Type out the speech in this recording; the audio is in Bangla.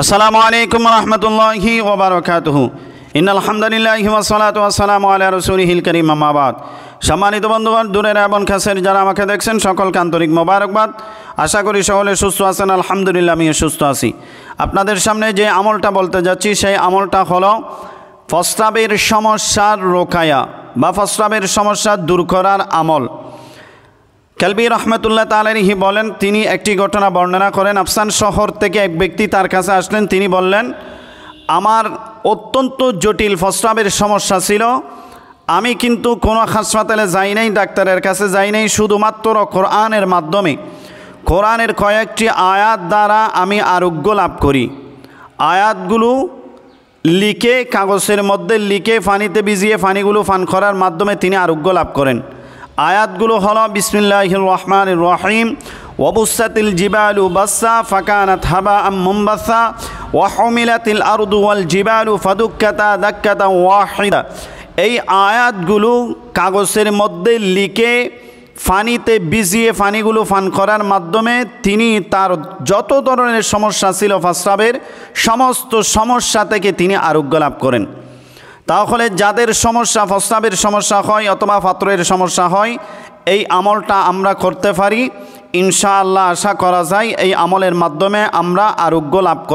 আসসালামু আলাইকুম রহমতুল্লাহি ওয়া বারাকাতুহু। ইন্নাল হামদুলিল্লাহি ওয়া সলাতু ওয়া সালামু আলা রাসূলিহিল কারীম, আম্মা বাদ। সম্মানিত বন্ধুগণ, দূরের এবং কাছের যারা আমাকে দেখছেন সকলকে আন্তরিক মোবারকবাদ। আশা করি সকলে সুস্থ আছেন। আলহামদুলিল্লাহ, আমিও সুস্থ আছি। আপনাদের সামনে যে আমলটা বলতে যাচ্ছি সেই আমলটা হলো প্রস্রাবের সমস্যার রোকায়া বা প্রস্রাবের সমস্যা দূর করার আমল। কালবি রহমতুল্লাহ তাআলাহি বলেন, তিনি একটি ঘটনা বর্ণনা করেন। আফসান শহর থেকে এক ব্যক্তি তার কাছে আসলেন। তিনি বললেন, আমার অত্যন্ত জটিল প্রস্রাবের সমস্যা ছিল। আমি কিন্তু কোনো হাসপাতালে যাই নাই, ডাক্তারের কাছে যাই নাই, শুধুমাত্র কোরআনের মাধ্যমে কোরআনের কয়েকটি আয়াত দ্বারা আমি আরোগ্য লাভ করি। আয়াতগুলো লিখে কাগজের মধ্যে লিখে পানিতে ভিজিয়ে পানিগুলো পান করার মাধ্যমে তিনি আরোগ্য লাভ করেন। আয়াতগুলো হলো বিসমিল্লাহির রহমানির রহিম, ওয়াবুসাতিল জিবালু বাসসা ফাকানাত হাবাআম মুনবাসসা ওয়া হুমিলাতিল আরদু ওয়াল জিবালু ফাদুক্কাতা দাক্কাতান ওয়াহিদা। এই আয়াতগুলো কাগজের মধ্যে লিখে পানিতে ভিজিয়ে পানিগুলো পান করার মাধ্যমে তিনি তার যত ধরনের সমস্যা ছিল প্রস্রাবের সমস্ত সমস্যা থেকে তিনি আরোগ্য লাভ করেন। তাহলে যাদের সমস্যা প্রস্রাবের সমস্যা হয় অথবা পাত্রের সমস্যা হয়, এই আমলটা আমরা করতে পারি। ইনশাআল্লাহ আশা করা যায় এই আমলের মাধ্যমে আমরা আরোগ্য লাভ করতে